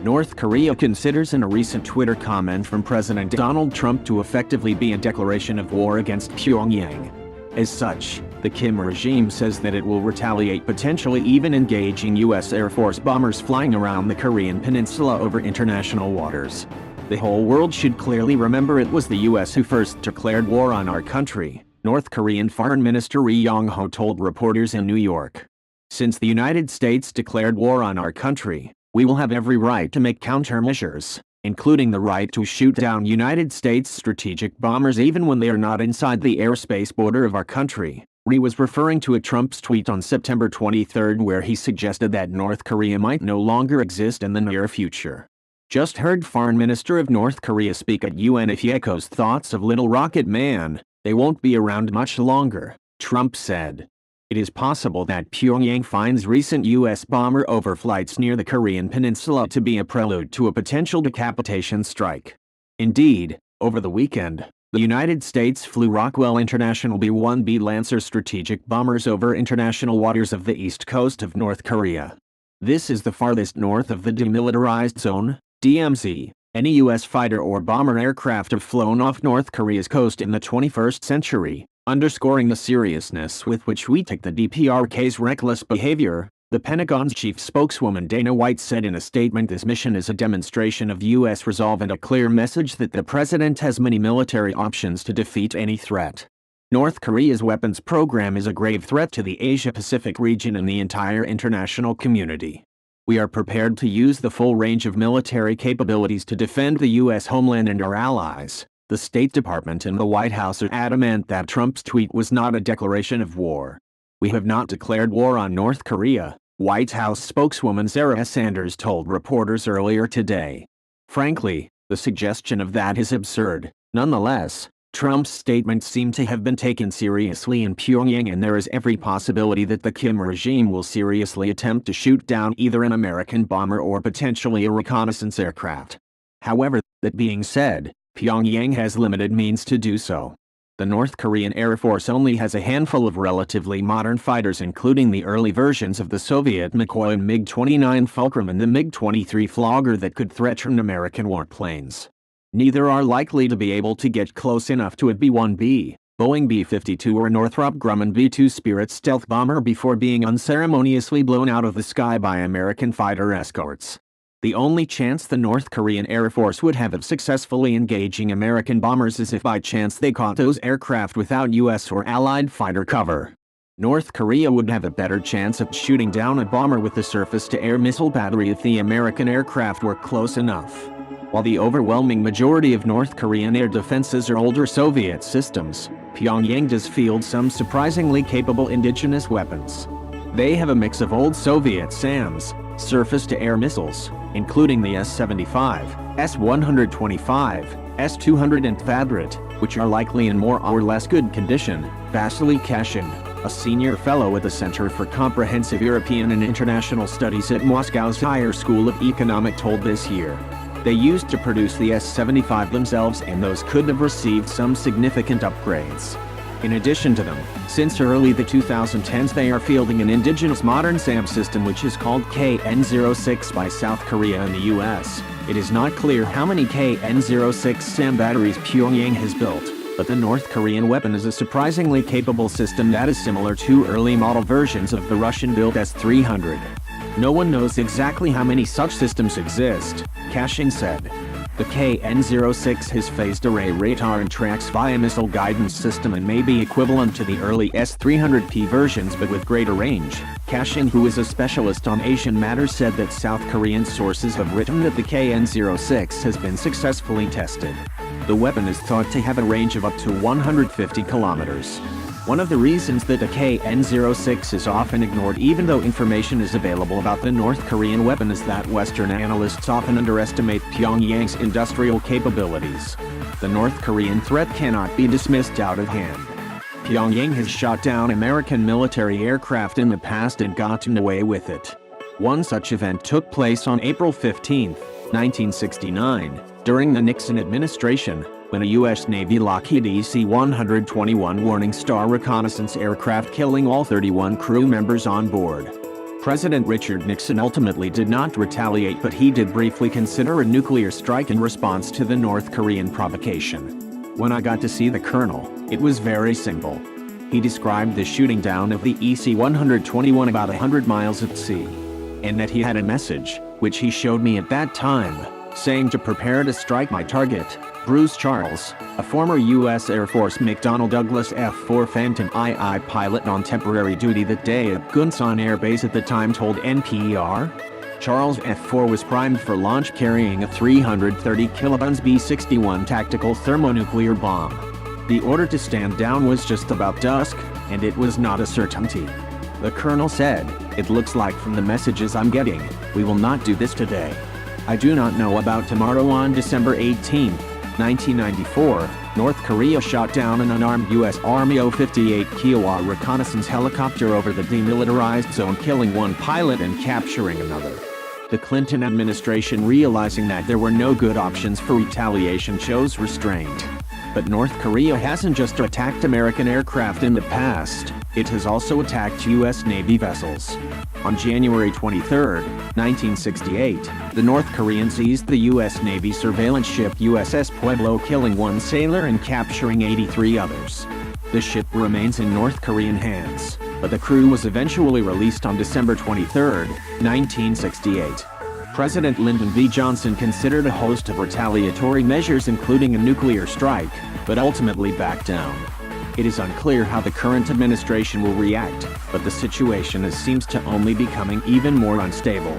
North Korea considers in a recent Twitter comment from President Donald Trump to effectively be a declaration of war against Pyongyang. As such, the Kim regime says that it will retaliate, potentially even engaging U.S. Air Force bombers flying around the Korean peninsula over international waters. The whole world should clearly remember it was the U.S. who first declared war on our country, North Korean Foreign Minister Ri Yong-ho told reporters in New York. Since the United States declared war on our country, we will have every right to make countermeasures, including the right to shoot down United States strategic bombers even when they are not inside the airspace border of our country. Ri was referring to a Trump's tweet on September 23 where he suggested that North Korea might no longer exist in the near future. Just heard Foreign Minister of North Korea speak at UN. If he echoes thoughts of Little Rocket Man, they won't be around much longer, Trump said. It is possible that Pyongyang finds recent U.S. bomber overflights near the Korean peninsula to be a prelude to a potential decapitation strike. Indeed, over the weekend, the United States flew Rockwell International B-1B Lancer strategic bombers over international waters of the east coast of North Korea. This is the farthest north of the Demilitarized Zone, DMZ, any U.S. fighter or bomber aircraft have flown off North Korea's coast in the 21st century, underscoring the seriousness with which we take the DPRK's reckless behavior. The Pentagon's chief spokeswoman Dana White said in a statement, this mission is a demonstration of U.S. resolve and a clear message that the president has many military options to defeat any threat. North Korea's weapons program is a grave threat to the Asia-Pacific region and the entire international community. We are prepared to use the full range of military capabilities to defend the U.S. homeland and our allies. The State Department and the White House are adamant that Trump's tweet was not a declaration of war. We have not declared war on North Korea, White House spokeswoman Sarah Sanders told reporters earlier today. Frankly, the suggestion of that is absurd. Nonetheless, Trump's statements seem to have been taken seriously in Pyongyang, and there is every possibility that the Kim regime will seriously attempt to shoot down either an American bomber or potentially a reconnaissance aircraft. However, that being said, Pyongyang has limited means to do so. The North Korean Air Force only has a handful of relatively modern fighters, including the early versions of the Soviet Mikoyan MiG-29 Fulcrum and the MiG-23 Flogger that could threaten American warplanes. Neither are likely to be able to get close enough to a B-1B, Boeing B-52 or Northrop Grumman B-2 Spirit stealth bomber before being unceremoniously blown out of the sky by American fighter escorts. The only chance the North Korean Air Force would have of successfully engaging American bombers is if by chance they caught those aircraft without U.S. or Allied fighter cover. North Korea would have a better chance of shooting down a bomber with a surface-to-air missile battery if the American aircraft were close enough. While the overwhelming majority of North Korean air defenses are older Soviet systems, Pyongyang does field some surprisingly capable indigenous weapons. They have a mix of old Soviet SAMs, surface-to-air missiles, including the S-75, S-125, S-200 and Thadrit, which are likely in more or less good condition. Vasily Kashin, a senior fellow at the Center for Comprehensive European and International Studies at Moscow's Higher School of Economics, told this year. They used to produce the S-75 themselves, and those could have received some significant upgrades. In addition to them, since early the 2010s they are fielding an indigenous modern SAM system which is called KN-06 by South Korea and the US. It is not clear how many KN-06 SAM batteries Pyongyang has built, but the North Korean weapon is a surprisingly capable system that is similar to early model versions of the Russian-built S-300. No one knows exactly how many such systems exist, Kashin said. The KN-06 has phased array radar and tracks via missile guidance system and may be equivalent to the early S-300P versions but with greater range. Kashin, who is a specialist on Asian matters, said that South Korean sources have written that the KN-06 has been successfully tested. The weapon is thought to have a range of up to 150 kilometers. One of the reasons that the KN-06 is often ignored even though information is available about the North Korean weapon is that Western analysts often underestimate Pyongyang's industrial capabilities. The North Korean threat cannot be dismissed out of hand. Pyongyang has shot down American military aircraft in the past and gotten away with it. One such event took place on April 15, 1969, during the Nixon Administration, when a U.S. Navy Lockheed EC-121 Warning Star reconnaissance aircraft killing all 31 crew members on board. President Richard Nixon ultimately did not retaliate, but he did briefly consider a nuclear strike in response to the North Korean provocation. When I got to see the colonel, it was very simple. He described the shooting down of the EC-121 about 100 miles at sea, and that he had a message, which he showed me at that time, saying to prepare to strike my target. Bruce Charles, a former U.S. Air Force McDonnell Douglas F-4 Phantom II pilot on temporary duty that day at Gunsan Air Base at the time, told NPR. Charles F-4 was primed for launch, carrying a 330 kilotons B-61 tactical thermonuclear bomb. The order to stand down was just about dusk, and it was not a certainty. The colonel said, "It looks like from the messages I'm getting, we will not do this today. I do not know about tomorrow." On December 18, 1994, North Korea shot down an unarmed U.S. Army O-58 Kiowa reconnaissance helicopter over the demilitarized zone, killing one pilot and capturing another. The Clinton administration, realizing that there were no good options for retaliation, chose restraint. But North Korea hasn't just attacked American aircraft in the past, it has also attacked U.S. Navy vessels. On January 23, 1968, the North Koreans seized the U.S. Navy surveillance ship USS Pueblo, killing one sailor and capturing 83 others. The ship remains in North Korean hands, but the crew was eventually released on December 23, 1968. President Lyndon B. Johnson considered a host of retaliatory measures, including a nuclear strike, but ultimately backed down. It is unclear how the current administration will react, but the situation seems to only becoming even more unstable.